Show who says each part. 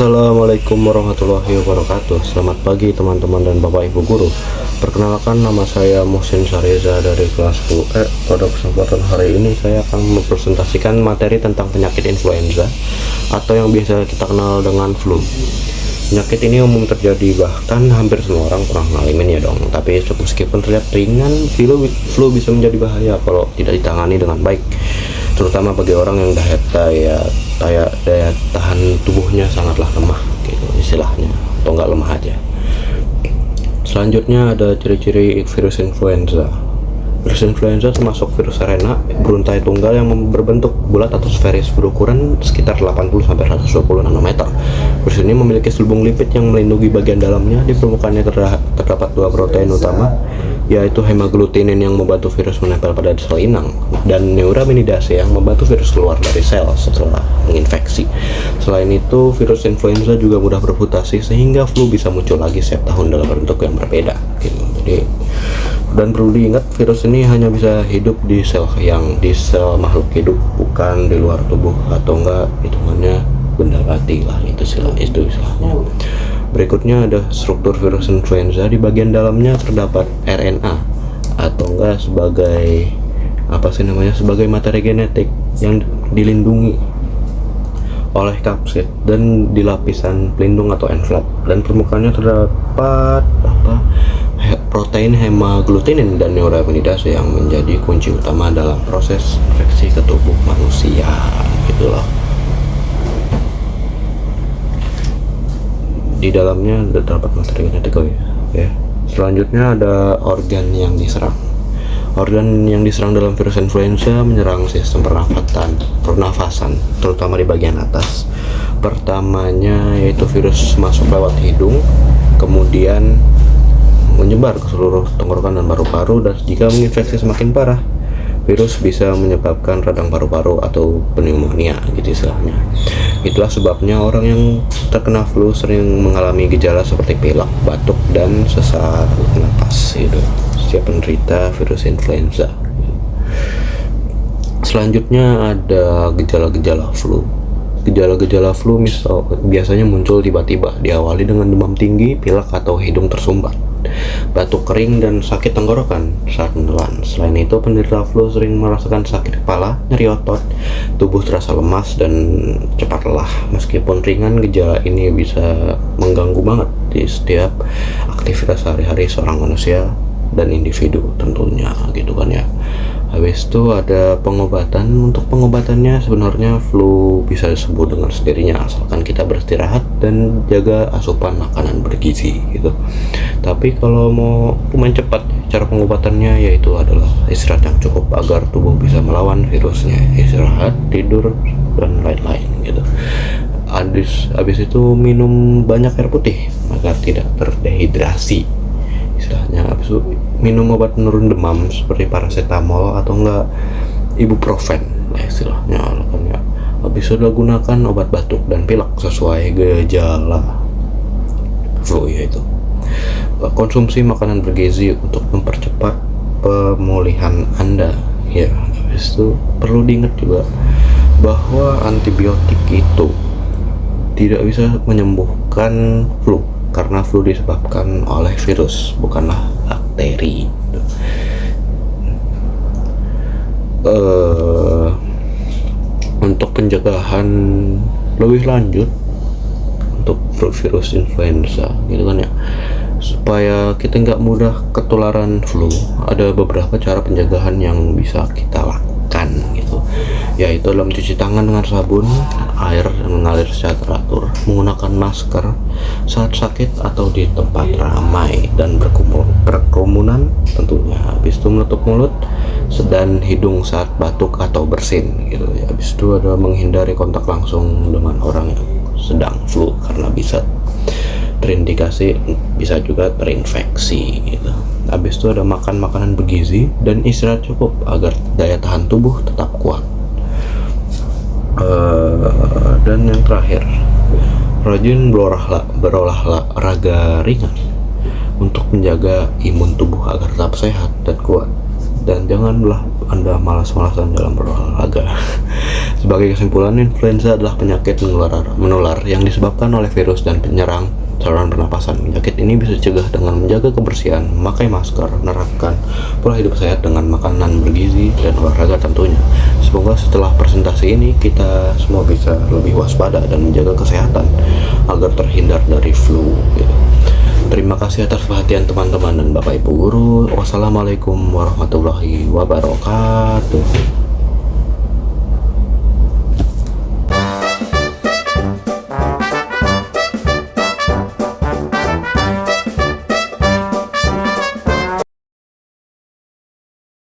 Speaker 1: Assalamualaikum warahmatullahi wabarakatuh. Selamat pagi teman-teman dan bapak ibu guru. Perkenalkan, nama saya Muhsin Syahriza dari kelas 10E. Pada kesempatan hari ini saya akan mempresentasikan materi tentang penyakit influenza atau yang biasa kita kenal dengan flu. Penyakit ini umum terjadi, bahkan hampir semua orang pernah ngalamin ya dong. Tapi meskipun terlihat ringan, flu bisa menjadi bahaya kalau tidak ditangani dengan baik, terutama bagi orang yang daya tahan tubuhnya sangatlah lemah gitu istilahnya, atau enggak lemah aja. Selanjutnya ada ciri-ciri virus influenza. Virus influenza termasuk virus arena beruntai tunggal yang berbentuk bulat atau sferis berukuran sekitar 80-120 nanometer. Virus ini memiliki selubung lipid yang melindungi bagian dalamnya. Di permukaannya terdapat dua protein utama, yaitu hemaglutinin yang membantu virus menempel pada sel inang dan neuraminidase yang membantu virus keluar dari sel setelah menginfeksi. Selain itu, virus influenza juga mudah bermutasi sehingga flu bisa muncul lagi setiap tahun dalam bentuk yang berbeda gitu. Dan perlu diingat, virus ini hanya bisa hidup di sel makhluk hidup, bukan di luar tubuh, atau enggak hitungannya benda mati lah, itu istilahnya. Berikutnya ada struktur virus influenza. Di bagian dalamnya terdapat RNA atau enggak sebagai materi genetik yang dilindungi oleh kapsid dan di lapisan pelindung atau envelop, dan permukaannya terdapat protein hemaglutinin dan neuraminidase yang menjadi kunci utama dalam proses infeksi ke tubuh manusia gitu loh. Di dalamnya terdapat materi genetik ya. Selanjutnya ada organ yang diserang. Organ yang diserang dalam virus influenza menyerang sistem pernafasan, terutama di bagian atas. Pertamanya yaitu virus masuk lewat hidung, kemudian menyebar ke seluruh tenggorokan dan paru-paru, dan jika menginfeksi semakin parah, virus bisa menyebabkan radang paru-paru atau pneumonia gitu istilahnya. Itulah sebabnya orang yang terkena flu sering mengalami gejala seperti pilek, batuk, dan sesak napas gitu. Setiap penderita virus influenza. Selanjutnya ada gejala-gejala flu. Gejala-gejala flu biasanya muncul tiba-tiba, diawali dengan demam tinggi, pilek atau hidung tersumbat, batuk kering, dan sakit tenggorokan saat menelan. Selain itu, penderita flu sering merasakan sakit kepala, nyeri otot, tubuh terasa lemas, dan cepat lelah. Meskipun ringan, gejala ini bisa mengganggu banget di setiap aktivitas sehari-hari seorang manusia dan individu tentunya gitu kan ya. Habis itu ada pengobatan. Untuk pengobatannya sebenarnya flu bisa sembuh dengan sendirinya asalkan kita beristirahat dan jaga asupan makanan bergizi gitu. Tapi kalau mau lumayan cepat, cara pengobatannya yaitu adalah istirahat yang cukup agar tubuh bisa melawan virusnya. Istirahat, tidur, dan lain-lain gitu. Habis itu minum banyak air putih agar tidak terdehidrasi istilahnya. Habis itu minum obat penurun demam seperti paracetamol atau enggak ibuprofen lah istilahnya kan ya. Habis itu gunakan obat batuk dan pilek sesuai gejala flu, yaitu konsumsi makanan bergizi untuk mempercepat pemulihan Anda ya. Habis itu perlu diingat juga bahwa antibiotik itu tidak bisa menyembuhkan flu, karena flu disebabkan oleh virus, bukanlah bakteri. Untuk pencegahan lebih lanjut untuk virus influenza gitu kan ya, supaya kita nggak mudah ketularan flu, ada beberapa cara pencegahan yang bisa kita lakukan gitu, yaitu dalam mencuci tangan dengan sabun, air yang mengalir secara teratur, menggunakan masker saat sakit atau di tempat ramai dan berkerumunan tentunya. Habis itu menutup mulut dan hidung saat batuk atau bersin gitu ya. Habis itu ada menghindari kontak langsung dengan orang yang sedang flu karena bisa terindikasi bisa juga terinfeksi gitu. Habis itu ada makan makanan bergizi dan istirahat cukup agar daya tahan tubuh tetap kuat. Dan yang terakhir, rajin berolahraga ringan untuk menjaga imun tubuh agar tetap sehat dan kuat. Dan janganlah Anda malas-malasan dalam berolahraga. Sebagai kesimpulan, influenza adalah penyakit menular yang disebabkan oleh virus dan penyerang saluran pernapasan. Penyakit ini bisa dicegah dengan menjaga kebersihan, memakai masker, menerapkan pola hidup sehat dengan makanan bergizi, dan olahraga tentunya. Semoga setelah presentasi ini kita semua bisa lebih waspada dan menjaga kesehatan agar terhindar dari flu gitu. Terima kasih atas perhatian teman-teman dan Bapak Ibu guru. Wassalamualaikum warahmatullahi wabarakatuh.